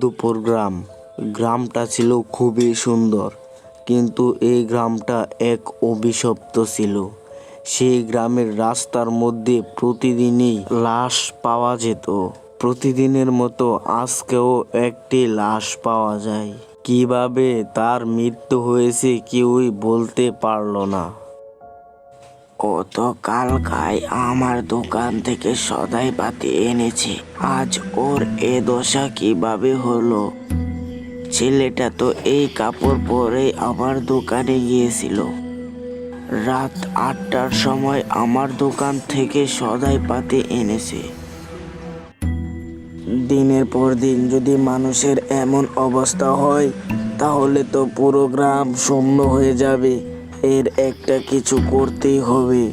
মধুপুর গ্রাম। গ্রামটা ছিল খুবই সুন্দর, কিন্তু এই গ্রামটা এক অভিশপ্ত ছিল। সেই গ্রামের রাস্তার মধ্যে প্রতিদিনই লাশ পাওয়া যেত। প্রতিদিনের মতো আজকেও একটি লাশ পাওয়া যায়। কিভাবে তার মৃত্যু হয়েছে কেউই বলতে পারল না। ও তো কালকাই আমার দোকান থেকে সদাই পাতি এনেছে, আজ ওর এ দশা কিভাবে হলো? ছেলেটা তো এই কাপড় পরে আমার দোকানে গিয়েছিল। রাত 8টার সময় আমার দোকান থেকে সদাই পাতি এনেছে। দিনের পর দিন যদি মানুষের এমন অবস্থা হয়, তাহলে তো পুরো গ্রাম শূন্য হয়ে যাবে। এর একটা কিছু করতেই হবে।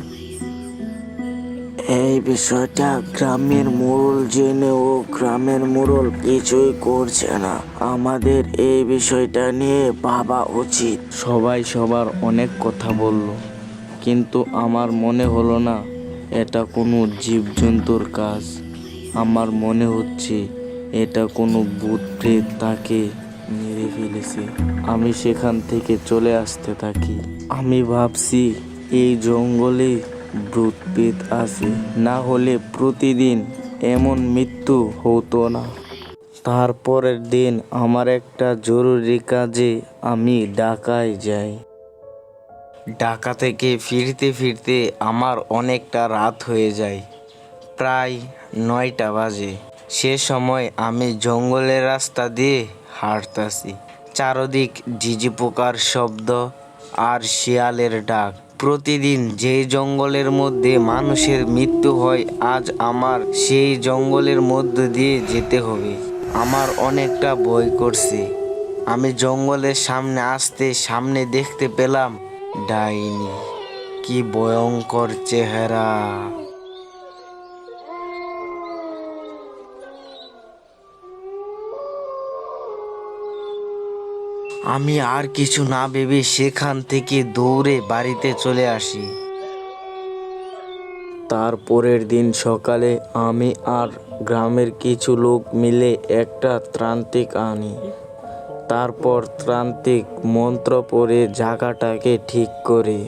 এই বিষয়টা গ্রামের মোড়ল জেনেও গ্রামের মোড়ল কিছুই করছে না। আমাদের এই বিষয়টা নিয়ে ভাবা উচিত। সবাই সবার অনেক কথা বলল, কিন্তু আমার মনে হলো না এটা কোনো জীবজন্তুর কাজ। আমার মনে হচ্ছে এটা কোনো ভূত প্রেত তাকে মেরে ফেলেছে। আমি সেখান থেকে চলে আসতে থাকি। আমি ভাবছি এই জঙ্গলে ভূত প্রেত আছে, না হলে প্রতিদিন এমন মৃত্যু হতো না। তারপরের দিন আমার একটা জরুরি কাজে আমি ঢাকায় যাই। ঢাকা থেকে ফিরতে ফিরতে আমার অনেকটা রাত হয়ে যায়, প্রায় 9টা বাজে। সে সময় আমি জঙ্গলের রাস্তা দিয়ে হাঁটতাছি। চারদিক ঝিঝি পোকার শব্দ আর শিয়ালের ডাক। প্রতিদিন যেই জঙ্গলের মধ্যে মানুষের মৃত্যু হয়, আজ আমার সেই জঙ্গলের মধ্য দিয়ে যেতে হবে। আমার অনেকটা ভয় করছে। আমি জঙ্গলের সামনে আসতে সামনে দেখতে পেলাম ডাইনি। কি ভয়ঙ্কর চেহারা! আমি আর কিছু না ভেবে সেখান থেকে দৌড়ে বাড়িতে চলে আসি। তারপরের দিন সকালে আমি আর গ্রামের কিছু লোক মিলে একটা ত্রান্তিক আনি। তারপর ত্রান্তিক মন্ত্র পড়ে জায়গাটাকে ঠিক করে।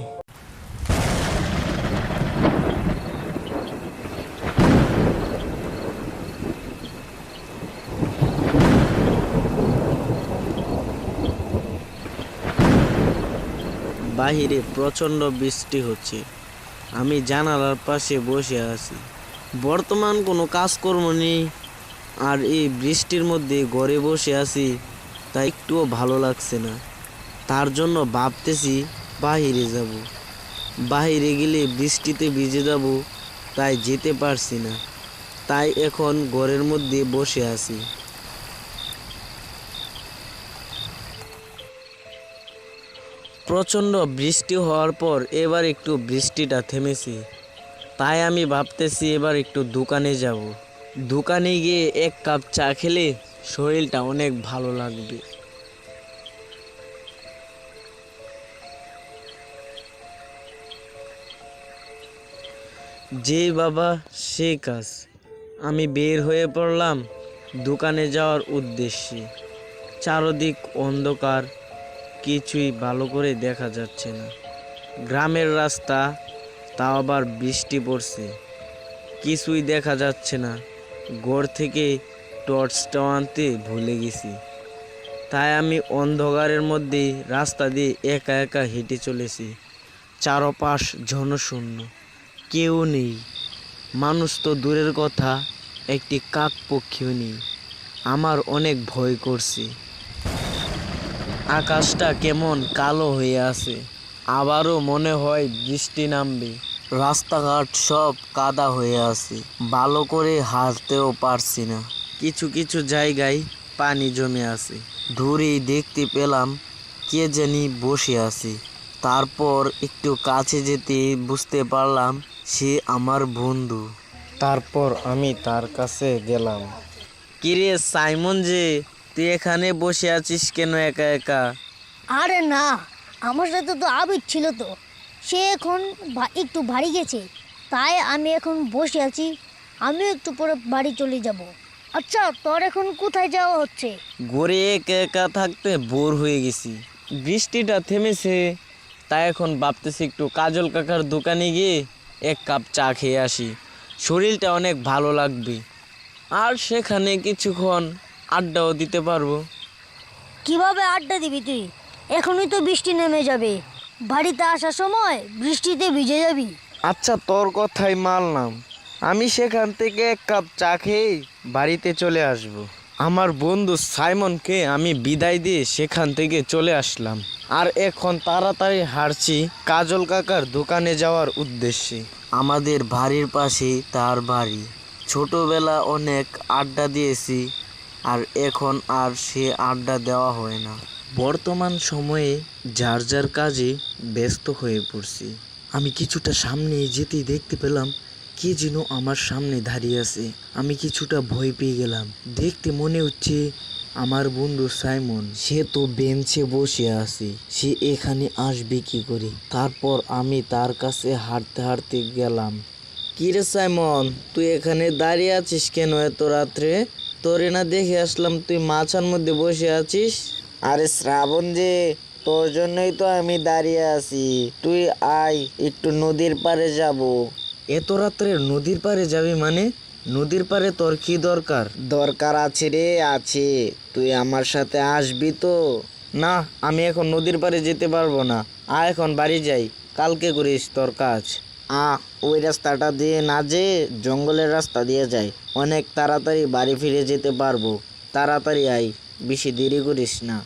বাহিরে প্রচণ্ড বৃষ্টি হচ্ছে। আমি জানালার পাশে বসে আছি। বর্তমান কোনো কাজকর্ম নেই, আর এই বৃষ্টির মধ্যে ঘরে বসে আছি, তাই একটুও ভালো লাগছে না। তার জন্য ভাবতেছি বাহিরে যাব। বাহিরে গেলে বৃষ্টিতে ভিজে যাব, তাই যেতে পারছি না। তাই এখন ঘরের মধ্যে বসে আছি। প্রচণ্ড বৃষ্টি হওয়ার পর এবার একটু বৃষ্টিটা থেমেছে, তাই আমি ভাবতেছি এবার একটু দোকানে যাব। দোকানে গিয়ে এক কাপ চা খেলে শরীরটা অনেক ভালো লাগবে। যে বাবা সে কাজ। আমি বের হয়ে পড়লাম দোকানে যাওয়ার উদ্দেশ্যে। চারদিক অন্ধকার, কিছুই ভালো করে দেখা যাচ্ছে না। গ্রামের রাস্তা, তাও আবার বৃষ্টি পড়ছে, কিছুই দেখা যাচ্ছে না। ঘর থেকে টর্চটাও আনতে ভুলে গেছি, তাই আমি অন্ধকারের মধ্যে রাস্তা দিয়ে একা একা হেঁটে চলেছি। চারপাশ জনশূন্য, কেউ নেই। মানুষ তো দূরের কথা, একটি কাক পক্ষীও নেই। আমার অনেক ভয় করছে। আকাশটা কেমন কালো হয়ে আছে, আবারও মনে হয় বৃষ্টি নামবে। রাস্তাঘাট সব কাদা হয়ে আছে, ভালো করে হাঁটতেও পারছি না। কিছু কিছু জায়গায় পানি জমে আছে। দূরেই দেখতে পেলাম কে জানি বসে আছে। তারপর একটু কাছে যেতে বুঝতে পারলাম সে আমার বন্ধু। তারপর আমি তার কাছে গেলাম। কিরে সাইমন, যে তুই এখানে বসে আছিস কেন একা একা? আরে না, আমার সাথে তো আবির ছিল, তো সে এখন একটু বাড়ি গেছে, তাই আমি এখন বসে আছি। আমিও একটু পরে বাড়ি চলে যাব। আচ্ছা, তোর এখন কোথায় যাওয়া হচ্ছে? ঘরে একা একা থাকতে বোর হয়ে গেছি। বৃষ্টিটা থেমেছে, তাই এখন ভাবতেছি একটু কাজল কাকার দোকানে গিয়ে এক কাপ চা খেয়ে আসি, শরীরটা অনেক ভালো লাগবে। আর সেখানে কিছুক্ষণ আড্ডাও দিতে পারবো। কিভাবে আড্ডা দিবি তুই? এখনই তো বৃষ্টি নেমে যাবে, বাড়িতে আসার সময় বৃষ্টিতে ভিজে যাবি। আচ্ছা, তোর কথাই মানলাম, আমি সেখান থেকে এক কাপ চা খেয়ে বাড়িতে চলে আসব। আমার বন্ধু সাইমনকে আমি বিদায় দিয়ে সেখান থেকে চলে আসলাম, আর এখন তাড়াতাড়ি হাঁটছি কাজল কাকার দোকানে যাওয়ার উদ্দেশ্যে। আমাদের বাড়ির পাশেই তার বাড়ি। ছোটবেলা অনেক আড্ডা দিয়েছি, আর এখন আর সে আড্ডা দেওয়া হয় না। বর্তমান সময়ে যার যার কাজে ব্যস্ত হয়ে পড়ছি। আমি কিছুটা সামনে যেতেই দেখতে পেলাম কে যেন আমার সামনে দাঁড়িয়ে আছে। আমি কিছুটা ভয় পেয়ে গেলাম। দেখতে মনে হচ্ছে আমার বন্ধু সাইমন। সে তো বেঞ্চে বসে আছে, সে এখানে আসবে কি করে? তারপর আমি তার কাছে হাঁটতে হাঁটতে গেলাম। কি রে সাইমন, তুই এখানে দাঁড়িয়ে আছিস কেন এত রাত্রে? তোরে না দেখে আসলাম তুই মাচার মধ্যে বসে আছিস। আরে শ্রাবণ যে, তোর জন্যই তো আমি দাঁড়িয়ে আছি। তুই আয়, একটু নদীর পাড়ে যাব। এত রাত্রে নদীর পাড়ে যাবি মানে? নদীর পাড়ে তোর কি দরকার? দরকার আছে রে, আছে। তুই আমার সাথে আসবি তো? না, আমি এখন নদীর পাড়ে যেতে পারবো না। এখন বাড়ি যাই, কালকে করিস তোর কাজ। ওই রাস্তাটা দিয়ে না, যে জঙ্গলের রাস্তা দিয়ে যাই, অনেক তাড়াতাড়ি বাড়ি ফিরে যেতে পারবো। তাড়াতাড়ি আয়, বেশি দেরি করিস না।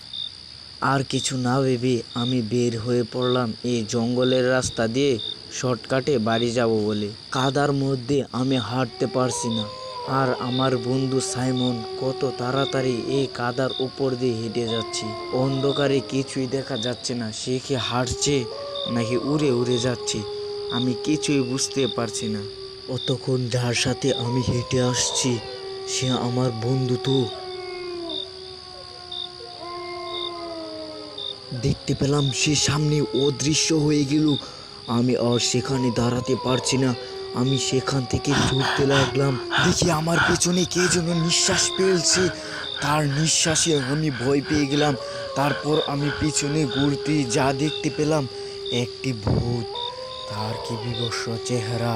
আর কিছু না ভেবে আমি বের হয়ে পড়লাম এই জঙ্গলের রাস্তা দিয়ে শর্টকাটে বাড়ি যাব বলে। কাদার মধ্যে আমি হাঁটতে পারছি না, আর আমার বন্ধু সাইমন কত তাড়াতাড়ি এই কাদার উপর দিয়ে হেঁটে যাচ্ছে। অন্ধকারে কিছুই দেখা যাচ্ছে না, সে কি হাঁটছে নাকি উড়ে উড়ে যাচ্ছে, আমি কিছুই বুঝতে পারছি না। অতক্ষণ যার সাথে আমি হেঁটে আসছি সে আমার বন্ধু তো। দেখতে পেলাম সে সামনে অদৃশ্য হয়ে গেল। আমি আর সেখানে দাঁড়াতে পারছি না, আমি সেখান থেকে ছুটতে লাগলাম। দেখি আমার পেছনে কে যেন নিঃশ্বাস ফেলছে, তার নিঃশ্বাসে আমি ভয় পেয়ে গেলাম। তারপর আমি পিছনে ঘুরতে যা দেখতে পেলাম একটি ভূত, তার কি বিভৎস চেহারা।